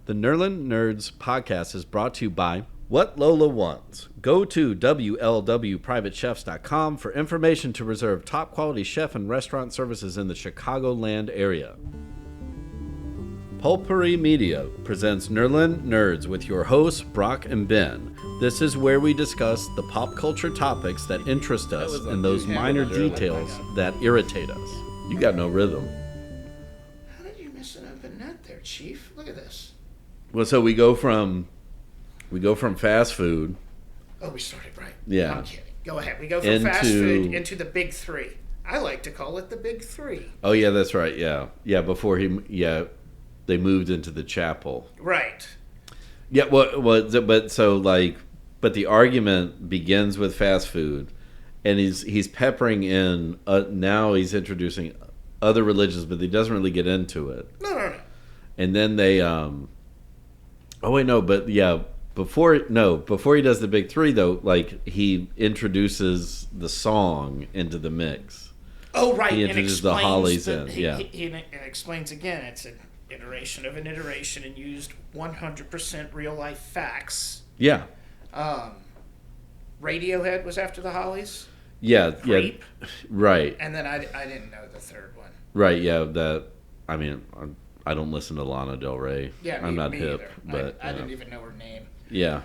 The Nerlin Nerds podcast is brought to you by What Lola Wants. Go to WLWPrivateChefs.com for information to reserve top quality chef and restaurant services in the Chicagoland area. Pulpery Media presents Nerlin Nerds with your hosts, Brock and Ben. This is where we discuss the pop culture topics that interest us and those minor details that irritate us. You got no rhythm. How did you miss an open net there, Chief? Look at this. Well, so we go from fast food. Oh, we started right. Yeah. I'm kidding. Go ahead. We go from fast food into the big three. I like to call it the big three. Oh yeah, that's right. Yeah, before they moved into the chapel. Right. Yeah. But the argument begins with fast food, and he's peppering in. Now he's introducing other religions, but he doesn't really get into it. No. And then they. Before he does the big three though, like he introduces the song into the mix. Oh right, he introduces the Hollies in. He explains again. It's an iteration of an iteration and used 100% real life facts. Yeah. Radiohead was after the Hollies. Yeah, Creep. Yeah. Right. And then I didn't know the third one. Right. Yeah. I don't listen to Lana Del Rey. Yeah, I'm not me hip, either. but I didn't even know her name. Yeah.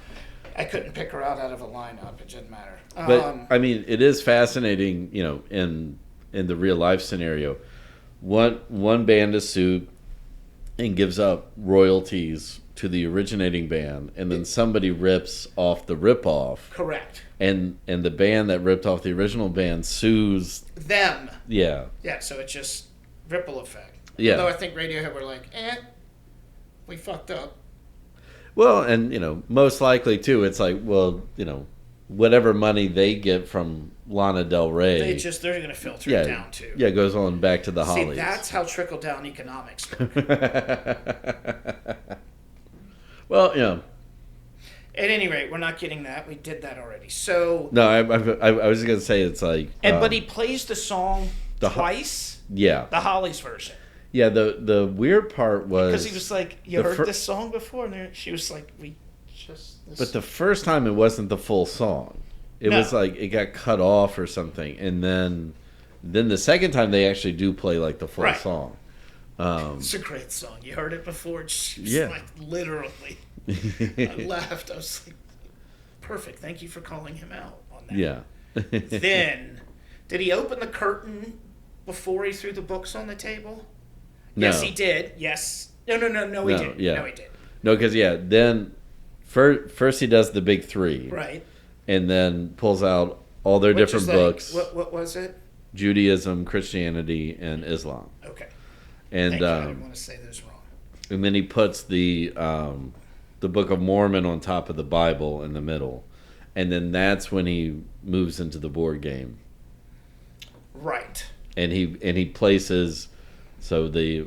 I couldn't pick her out of a lineup. It didn't matter. But it is fascinating, in the real life scenario. One band is sued and gives up royalties to the originating band, and then somebody rips off the ripoff. Correct. And the band that ripped off the original band sues them. Yeah. Yeah. So it's just ripple effect. Yeah. Although I think Radiohead were like, we fucked up. Well, and, most likely, too, it's like, well, whatever money they get from Lana Del Rey. They're going to filter it down, too. Yeah, it goes on back to the Hollies. See, that's how trickle-down economics work. Well, yeah. At any rate, we're not getting that. We did that already. So... No, I was going to say it's like... but he plays the song twice? Yeah. The Hollies version. Yeah, the weird part was... Because he was like, you heard this song before? And she was like, But the first time it wasn't the full song. It was like, it got cut off or something. And then the second time they actually do play like the full song. It's a great song. You heard it before. She was like, literally. I laughed. I was like, perfect. Thank you for calling him out on that. Yeah. Then, did he open the curtain before he threw the books on the table? No. Yes, he did. Yes. No, he didn't. Yeah. No, he did. No, because, then first he does the big three. Right. And then pulls out all their different books. What was it? Judaism, Christianity, and Islam. Okay. And Thank you. I didn't want to say those wrong. And then he puts the Book of Mormon on top of the Bible in the middle. And then that's when he moves into the board game. Right. And he places... So the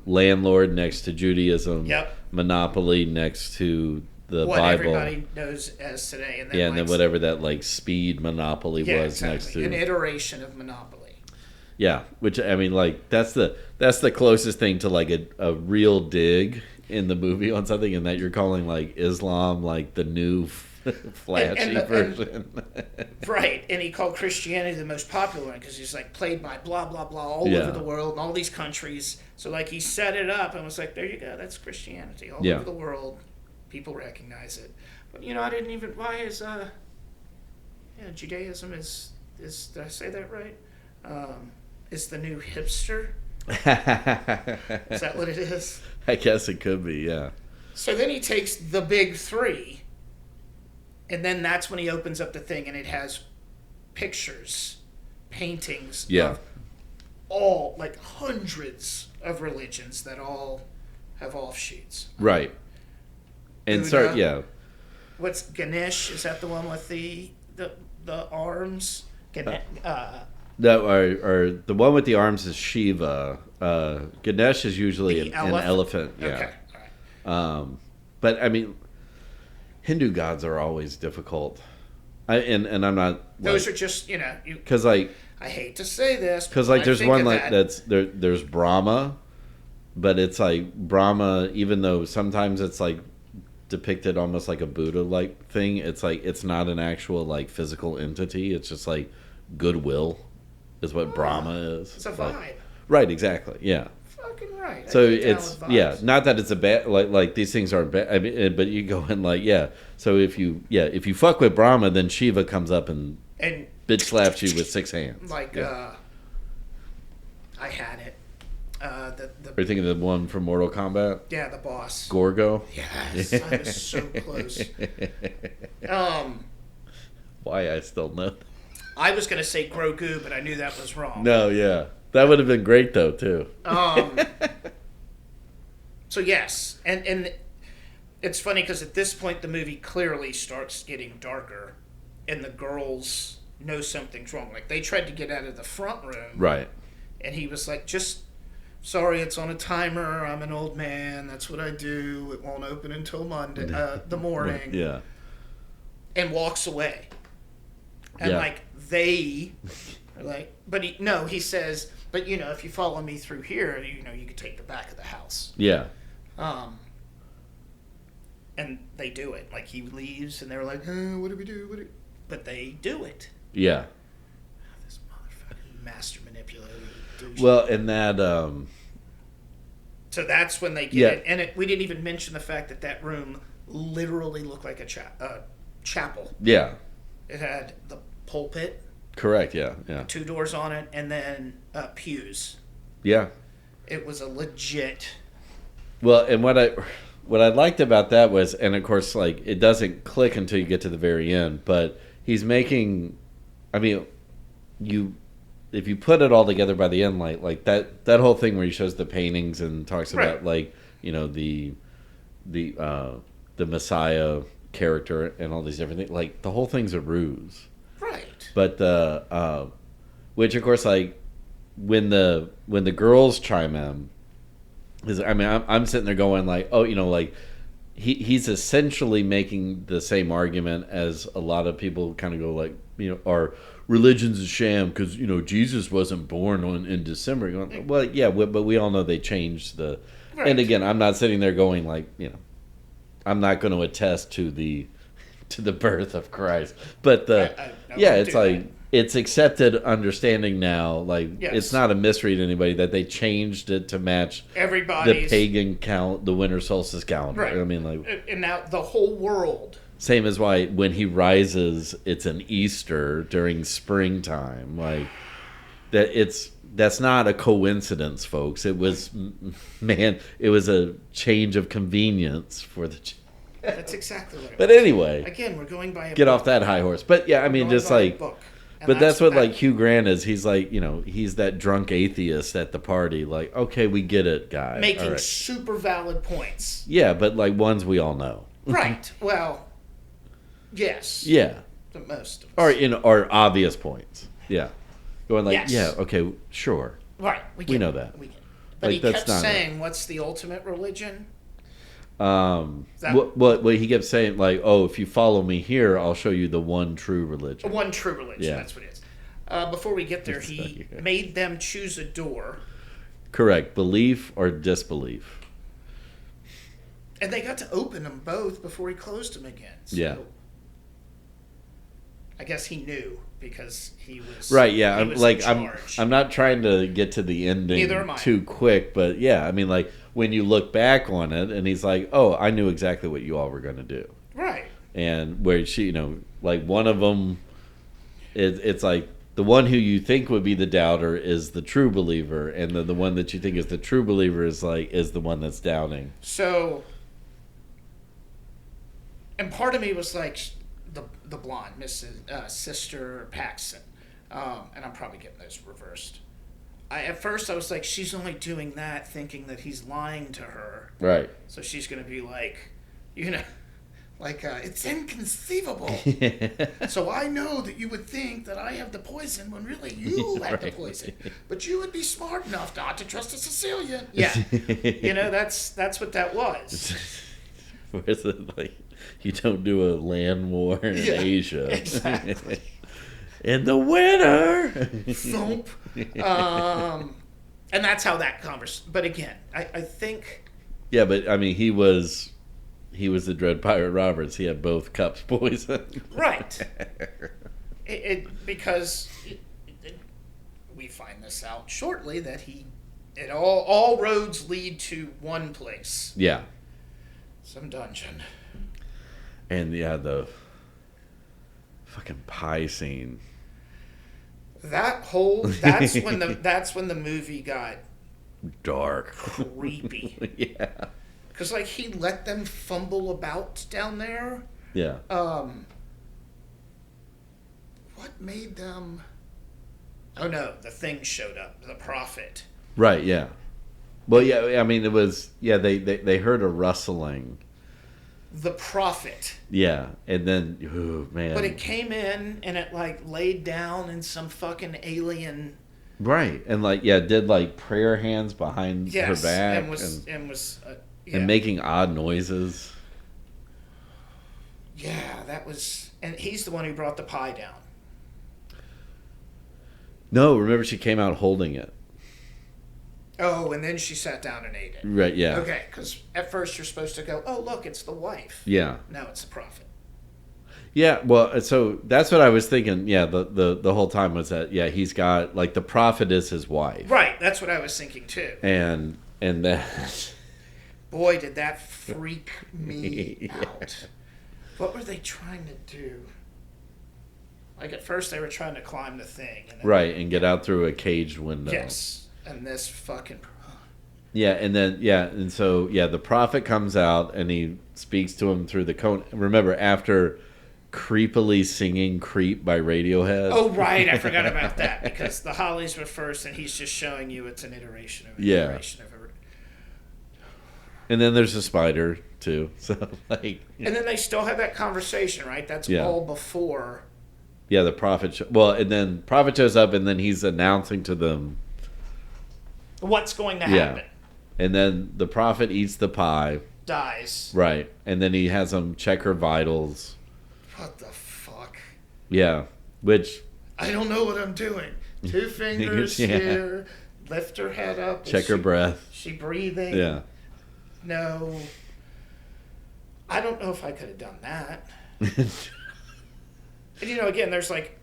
landlord next to Judaism, Monopoly next to the what Bible. What everybody knows as today. And then and then whatever that speed Monopoly was next to. An iteration of Monopoly. Yeah, which that's the closest thing to a real dig in the movie on something, and that you're calling Islam the new flashy version. Right, and he called Christianity the most popular one because he's played by blah blah blah all over the world in all these countries. So he set it up and was like, there you go, that's Christianity all over the world. People recognize it. But I didn't even why is Judaism is did I say that right? Is the new hipster? Is that what it is? I guess it could be, yeah. So then he takes the big three. And then that's when he opens up the thing, and it has pictures, paintings of all, hundreds of religions that all have offshoots. Right. And Buddha, what's Ganesh? Is that the one with the arms? The one with the arms is Shiva. Ganesh is usually an elephant. Yeah. Okay. All right. But Hindu gods are always difficult. And I'm not. Those are just because I hate to say this because there's one that's there's Brahma, but it's like Brahma, even though sometimes it's like depicted almost like a Buddha-like thing, it's like it's not an actual like physical entity. It's just like goodwill is what Brahma is. It's a like, vibe. Right, exactly. Yeah. Fucking right. So it's not that it's a bad like these things aren't bad. I mean, but you go in like So if you fuck with Brahma, then Shiva comes up and bitch slaps you with 6 hands. Like I had it. Are you thinking of the one from Mortal Kombat? Yeah, the boss. Gorgo? Yes, I was so close. Why I still know. I was going to say Grogu, but I knew that was wrong. No, yeah. That would have been great, though, too. So, yes. And it's funny because at this point, the movie clearly starts getting darker, and the girls know something's wrong. Like, they tried to get out of the front room. Right. And he was like, sorry, it's on a timer. I'm an old man. That's what I do. It won't open until Monday, the morning. Yeah. And walks away. And they are like, he says, but if you follow me through here, you could take the back of the house. Yeah. And they do it. Like, he leaves and they're like, what do we do? But they do it. Yeah. This motherfucking master manipulator. Well, and that so that's when they get it, and we didn't even mention the fact that room literally looked like a chapel. Yeah, it had the pulpit. Correct. Yeah. 2 doors on it, and then pews. Yeah, it was a legit. Well, and what I liked about that was, and of course, like it doesn't click until you get to the very end, but he's making. I mean, if you put it all together by the end, like that whole thing where he shows the paintings and talks about the Messiah character and all these different things, like the whole thing's a ruse, right? But which of course, like when the girls chime in, I'm sitting there going like, oh, like he's essentially making the same argument as a lot of people kind of go like, our religion's a sham because Jesus wasn't born in December. Going, well, yeah, but we all know they changed the. Right. And again, I'm not sitting there going like, I'm not going to attest to the birth of Christ, but it's like it's accepted understanding now. Like it's not a mystery to anybody that they changed it to match the pagan the winter solstice calendar. Right. I mean, like, and now the whole world. Same as why when he rises, it's an Easter during springtime. Like that's not a coincidence, folks. It was a change of convenience for the. That's exactly right. But anyway, again, we're going by get off that high horse. But yeah, I mean, just like. But that's what like Hugh Grant is. He's like, he's that drunk atheist at the party. Like, okay, we get it, guy. Making super valid points. Yeah, but like ones we all know. Right. Well. Yes. Yeah. The most of us. Or obvious points. Yeah. Going like, yes. Okay, sure. Right. We know that. We get it. But like, he kept saying, what's the ultimate religion? What he kept saying, like, oh, if you follow me here, I'll show you the one true religion. One true religion, that's what it is. Before we get there, he made them choose a door. Correct. Belief or disbelief. And they got to open them both before he closed them again. So yeah. I guess he knew because he was right. Yeah, I'm not trying to get to the ending too quick, but yeah, I mean, like when you look back on it, and he's like, "Oh, I knew exactly what you all were going to do." Right. And where she, like one of them, it's like the one who you think would be the doubter is the true believer, and the one that you think is the true believer is the one that's doubting. So, and part of me was like. The blonde, Sister Paxson, and I'm probably getting those reversed. At first I was like, she's only doing that thinking that he's lying to her. Right. So she's going to be like, it's inconceivable. So I know that you would think that I have the poison when really you have the poison. But you would be smart enough not to trust a Sicilian. Yeah. That's what that was. Where's it like... You don't do a land war in Asia. Exactly. In the winter. Thump. And that's how that conversation. But again, I think. Yeah, but I mean, he was the Dread Pirate Roberts. He had both cups poisoned. Right. Because we find this out shortly that all roads lead to one place. Yeah. Some dungeon. And yeah, the fucking pie scene. That's when the movie got dark, creepy. Yeah. Because like he let them fumble about down there. Yeah. What made them? Oh no, the thing showed up. The prophet. Right. Yeah. Well, yeah. I mean, it was. Yeah. They heard a rustling. The prophet. Yeah, and then, oh man. But it came in and it like laid down in some fucking alien. Right, and like did like prayer hands behind her back and was and making odd noises. Yeah, that was, and he's the one who brought the pie down. No, remember she came out holding it. Oh, and then she sat down and ate it. Right, yeah. Okay, because at first you're supposed to go, oh, look, it's the wife. Yeah. Now it's the prophet. Yeah, well, so that's what I was thinking. Yeah, the whole time was that, yeah, he's got, like, the prophet is his wife. Right, that's what I was thinking, too. And that... Boy, did that freak me out. What were they trying to do? Like, at first they were trying to climb the thing. And then, right, and get out through a caged window. Yes. And this fucking... Yeah, and then, yeah, and so, yeah, the prophet comes out and he speaks to him through the cone. Remember, after creepily singing Creep by Radiohead? Oh, right, I forgot about that, because the Hollies were first and he's just showing you it's an iteration of an iteration of a... And then there's a spider, too, so, like... And then they still have that conversation, right? That's all before... Yeah, the prophet... and then prophet shows up and then he's announcing to them... what's going to happen. Yeah. And then the prophet eats the pie. Dies. Right. And then he has them check her vitals. What the fuck? Yeah. Which... I don't know what I'm doing. 2 fingers here. Lift her head up. Check her breath. She breathing? Yeah. No. I don't know if I could have done that. And again, there's like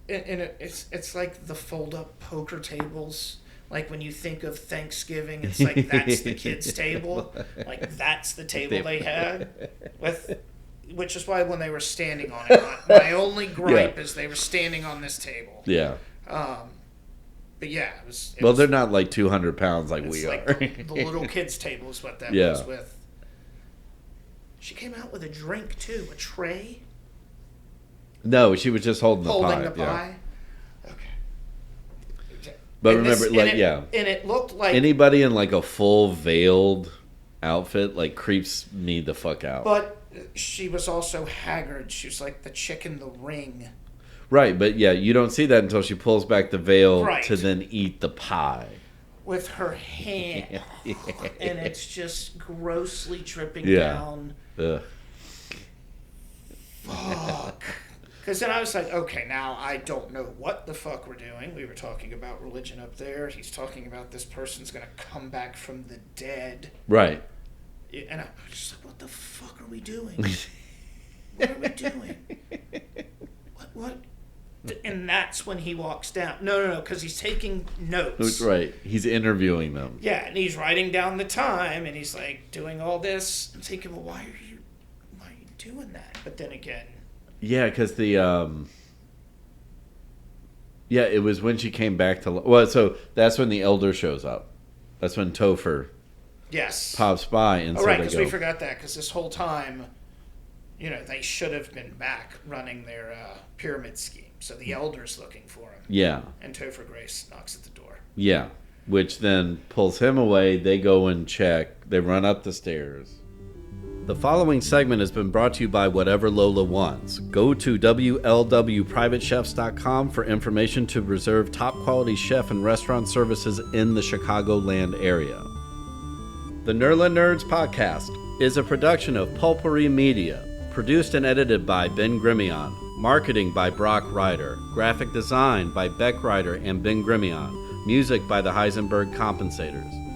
it's like the fold-up poker tables. Like when you think of Thanksgiving, it's like that's the kids' table. Like that's the table they had, which is why when they were standing on it, my only gripe is they were standing on this table. Yeah. But yeah, it was. They're not like 200 pounds like we like are. The little kids' table is what that was with. She came out with a drink too, a tray. No, she was just holding the pie. Holding the pie. Yeah. Okay. But and remember, and it looked like anybody in like a full veiled outfit like creeps me the fuck out. But she was also haggard. She was like the chick in the ring. Right, but yeah, you don't see that until she pulls back the veil to then eat the pie with her hand, and it's just grossly dripping down. Ugh. Fuck. Because then I was like, okay, now I don't know what the fuck we're doing. We were talking about religion up there. He's talking about this person's going to come back from the dead. Right. And I was just like, what the fuck are we doing? What are we doing? What? And that's when he walks down. No, because he's taking notes. That's right. He's interviewing them. Yeah, and he's writing down the time, and he's like doing all this. I'm thinking, well, why are you doing that? But then again... Yeah, because it was when she came back to... Well, so that's when the elder shows up. That's when Topher pops by. And right, because we forgot that, because this whole time, they should have been back running their pyramid scheme. So the elder's looking for him. Yeah. And Topher Grace knocks at the door. Yeah, which then pulls him away. They go and check. They run up the stairs. The following segment has been brought to you by Whatever Lola Wants. Go to WLWPrivateChefs.com for information to reserve top-quality chef and restaurant services in the Chicagoland area. The Nerlin Nerds podcast is a production of Pulpery Media, produced and edited by Ben Grimion, marketing by Brock Ryder, graphic design by Beck Ryder and Ben Grimion, Music by the Heisenberg Compensators.